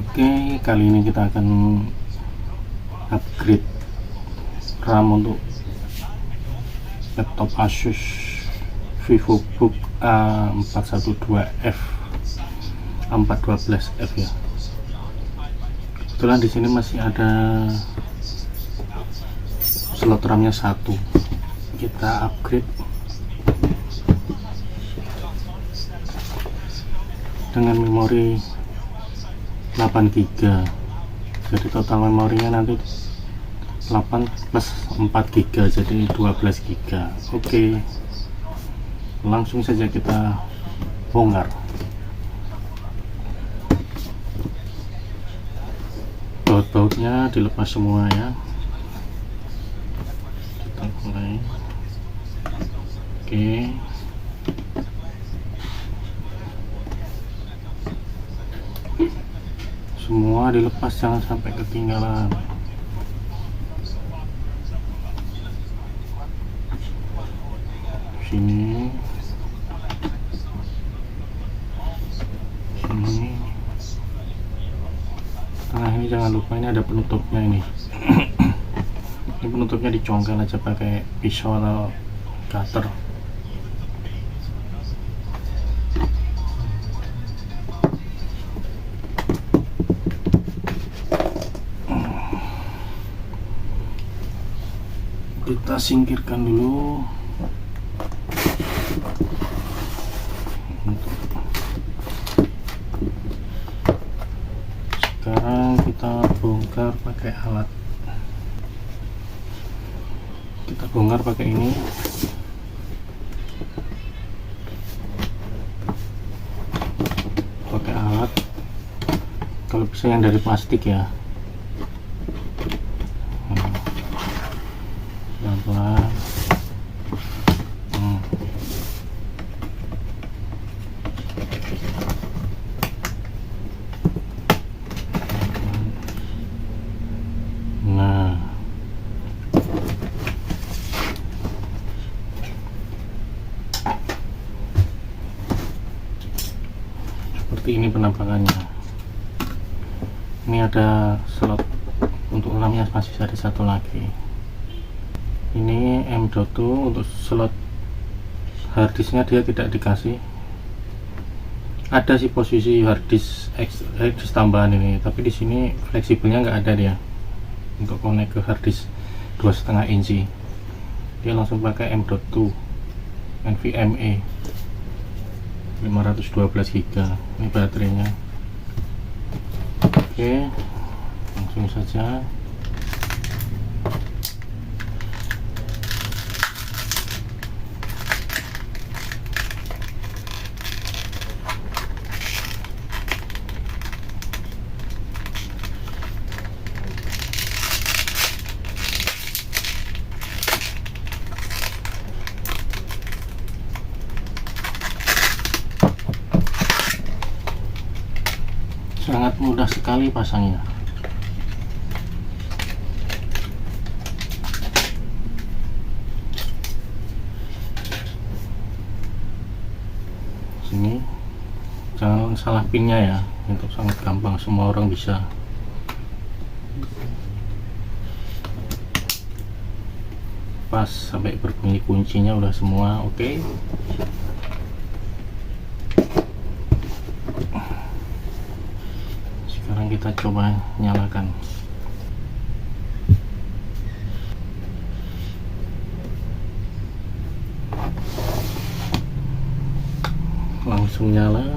Oke, kali ini kita akan upgrade RAM untuk laptop Asus VivoBook A412F A412F ya. Kebetulan di sini masih ada slot RAM-nya 1. Kita upgrade dengan memori 8 GB. Jadi total memorinya nanti 8 plus 4 GB, jadi 12 GB. Oke, langsung saja kita bongkar. Baut-bautnya dilepas semua ya. Kita mulai. Oke, semua dilepas, jangan sampai ketinggalan. Sini, tengah ini jangan lupa, ini ada penutupnya ini. Ini penutupnya dicongkel aja pakai pisau atau cutter. Kita singkirkan dulu. Sekarang kita bongkar pakai alat. Kita bongkar pakai ini. Pakai alat. Kalau bisa yang dari plastik ya. Pelan-pelan. Nah, seperti ini penampakannya. Ini ada slot untuk RAM-nya, masih ada satu lagi. Ini M.2 untuk slot harddisknya dia tidak dikasih. Ada sih posisi harddisk tambahan ini, tapi di sini fleksibelnya nggak ada dia untuk connect ke harddisk 2,5 inci. Dia langsung pakai M.2 NVMe 512 GB. Ini baterainya. Oke, langsung saja. Sangat mudah sekali pasangnya. Sini jangan salah pinnya ya, itu sangat gampang, semua orang bisa. Pas sampai berbunyi kuncinya udah semua oke. Sekarang kita coba nyalakan. Langsung nyala.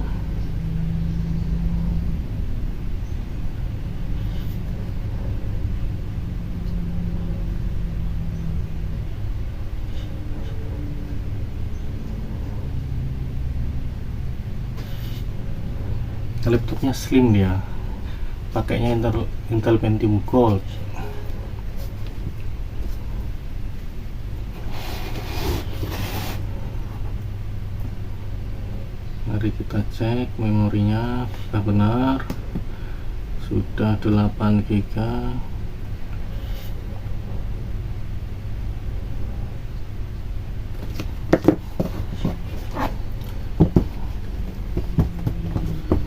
Laptopnya slim dia, pakainya Intel Pentium Gold. Mari kita cek memorinya sudah benar, sudah 8 GB.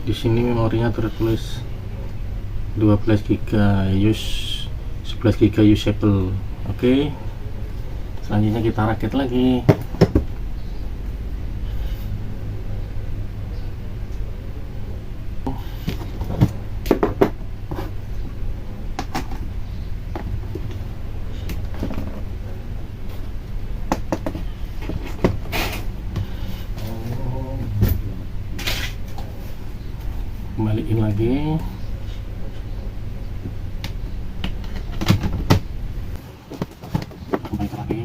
Di sini memorinya tertulis 12 GB use, 11 GB usable. Oke, selanjutnya kita rakit lagi. Kembaliin lagi. Kembalikan lagi.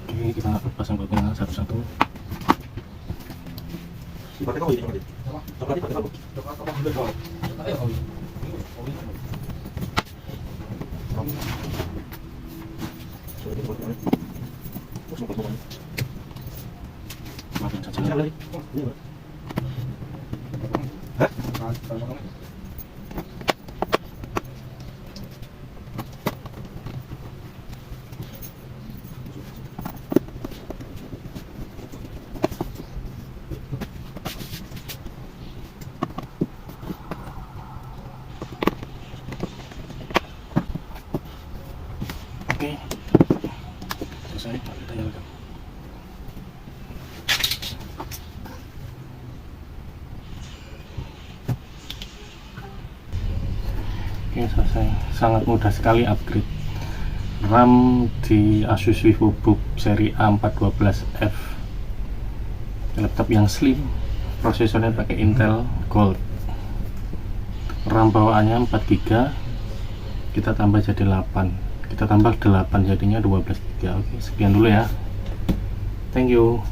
Oke, kita pasang bautnya satu-satu. Maafin saja. Oke, selesai. Kita nyalakan. Oke, selesai. Sangat mudah sekali upgrade RAM di Asus VivoBook seri A412F. Laptop yang slim, prosesornya pakai Intel Gold. RAM bawaannya 4 GB, kita tambah jadi 8. Kita tambah 8 jadinya 12 GB. Oke, sekian dulu ya. Thank you.